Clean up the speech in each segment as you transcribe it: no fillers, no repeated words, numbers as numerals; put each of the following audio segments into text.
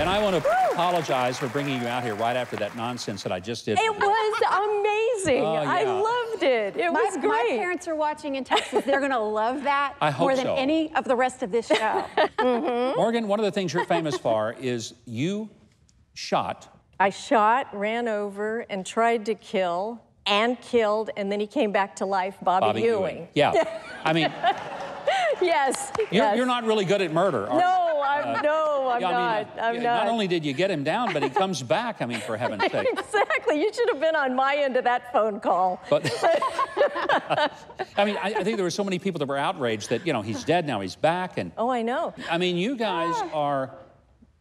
And I want to apologize for bringing you out here right after that nonsense that I just did. It was amazing. Oh, yeah. I loved it. It was great. My parents are watching in Texas. They're going to love that more than any of the rest of this show. Morgan, one of the things you're famous for is you shot. I shot, ran over, and tried to kill, and killed, and then he came back to life, Bobby Ewing. Yeah. I mean... Yes. You're not really good at murder, are you? No, I'm not. I'm not. Not only did you get him down, but he comes back, I mean, for heaven's sake. Exactly. You should have been on my end of that phone call. But, I mean, I think there were so many people that were outraged that, you know, he's dead, now he's back. And oh, I know. I mean, you guys are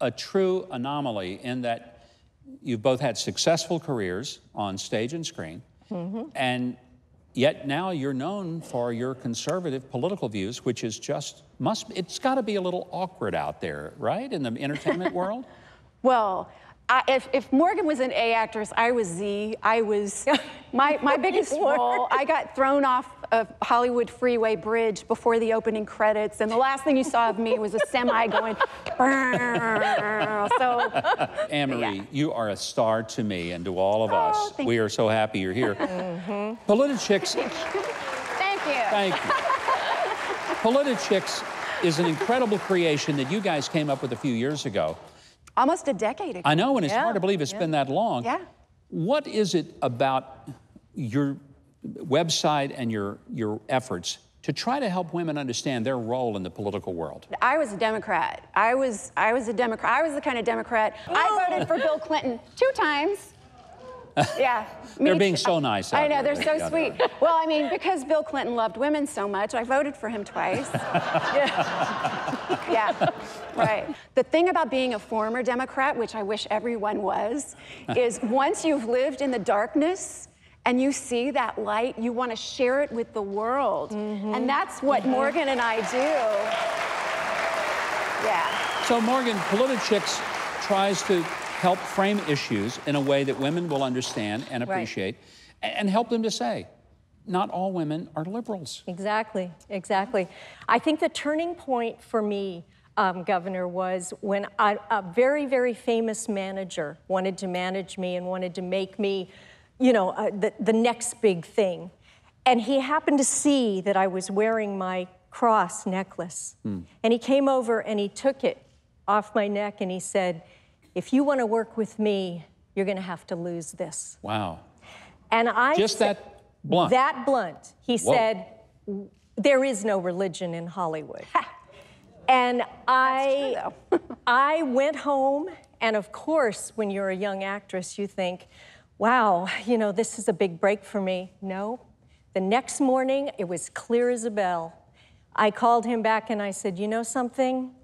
a true anomaly in that you've both had successful careers on stage and screen, and yet now you're known for your conservative political views, which is just, it's got to be a little awkward out there, right, in the entertainment world? Well, if Morgan was an A actress, I was Z. I was, my biggest role, I got thrown off of Hollywood Freeway Bridge before the opening credits, and the last thing you saw of me was a semi going, so. Anne-Marie, you are a star to me and to all of us. We are so happy you're here. PolitiChicks. Thank you. Thank you. PolitiChicks is an incredible creation that you guys came up with a few years ago. Almost a decade ago. I know, and it's hard to believe it's been that long. Yeah. What is it about your website and your efforts to try to help women understand their role in the political world? I was a Democrat. I was a Democrat. I was the kind of Democrat. I voted for Bill Clinton 2 times. Yeah. They're being so nice. I know, they're so sweet. Well, I mean, because Bill Clinton loved women so much, I voted for him twice. Yeah, right. The thing about being a former Democrat, which I wish everyone was, is once you've lived in the darkness and you see that light, you want to share it with the world. And that's what Morgan and I do. Yeah. So, Morgan, PolitiChicks tries to help frame issues in a way that women will understand and appreciate, and help them to say, not all women are liberals. Exactly, exactly. I think the turning point for me, Governor, was when a very, very famous manager wanted to manage me and wanted to make me, you know, the next big thing. And he happened to see that I was wearing my cross necklace. And he came over and he took it off my neck and he said, if you want to work with me, you're going to have to lose this. Wow. And I just that blunt. That blunt. He said, there is no religion in Hollywood. And I went home, and of course, when you're a young actress, you think, wow, you know, this is a big break for me. No. The next morning, it was clear as a bell. I called him back and I said, you know something?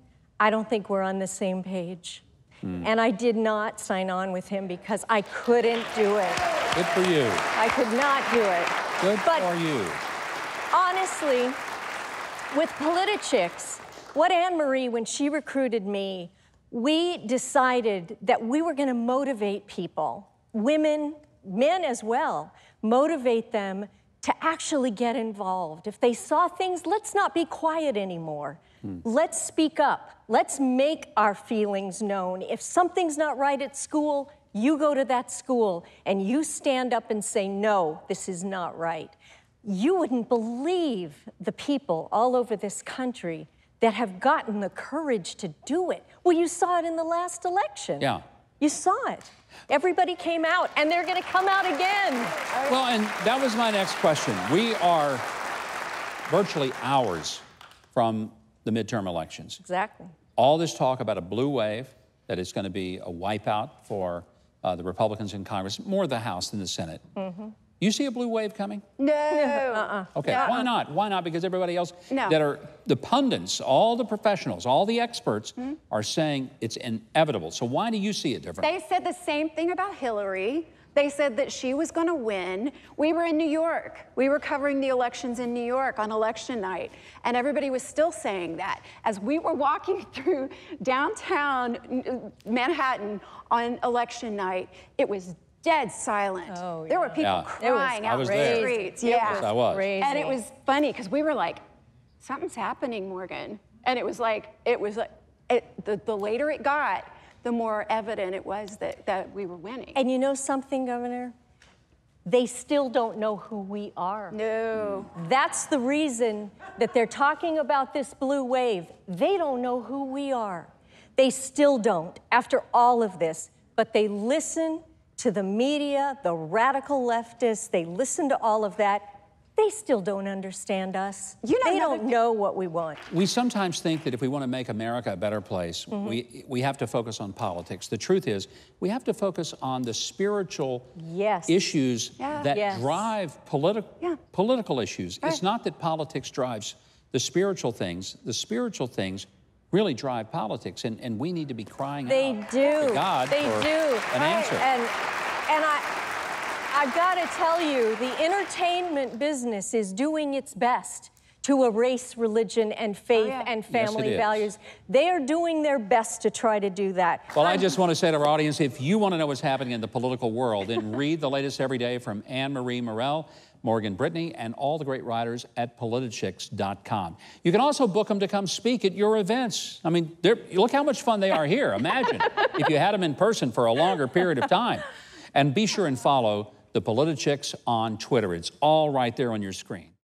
I don't think we're on the same page. And I did not sign on with him because I couldn't do it. Good for you. I could not do it. Good for you. Honestly, with PolitiChicks, what Anne-Marie, when she recruited me, we decided that we were going to motivate people, women, men as well, motivate them to actually get involved. If they saw things, let's not be quiet anymore. Let's speak up. Let's make our feelings known. If something's not right at school, you go to that school and you stand up and say, no, this is not right. You wouldn't believe the people all over this country that have gotten the courage to do it. Well, you saw it in the last election. Yeah. You saw it. Everybody came out, and they're going to come out again. Well, and that was my next question. We are virtually hours from the midterm elections. Exactly. All this talk about a blue wave, that is going to be a wipeout for the Republicans in Congress, more the House than the Senate. You see a blue wave coming? No. Okay, why not? Why not? Because everybody else that are the pundits, all the professionals, all the experts are saying it's inevitable. So why do you see it different? They said the same thing about Hillary. They said that she was going to win. We were in New York. We were covering the elections in New York on election night, and everybody was still saying that. As we were walking through downtown Manhattan on election night, it was dead silent. Oh, there were people crying out in the streets. Yes, I was. Crazy. And it was funny because we were like, something's happening, Morgan. And it was like, the later it got, the more evident it was that we were winning. And you know something, Governor? They still don't know who we are. No. That's the reason that they're talking about this blue wave. They don't know who we are. They still don't, after all of this. But they listen to the media, the radical leftists. They listen to all of that. They still don't understand us. They don't know what we want. We sometimes think that if we want to make America a better place, we have to focus on politics. The truth is, we have to focus on the spiritual issues that drive political issues. Right. It's not that politics drives the spiritual things. The spiritual things really drive politics, and we need to be crying out to God for an answer. And I've got to tell you, the entertainment business is doing its best to erase religion and faith and family values. They are doing their best to try to do that. Well, I just want to say to our audience, if you want to know what's happening in the political world, then read the latest every day from Anne Marie Morell, Morgan Brittany, and all the great writers at PolitiChicks.com. You can also book them to come speak at your events. I mean, look how much fun they are here. Imagine if you had them in person for a longer period of time. And be sure and follow the PolitiChicks on Twitter. It's all right there on your screen.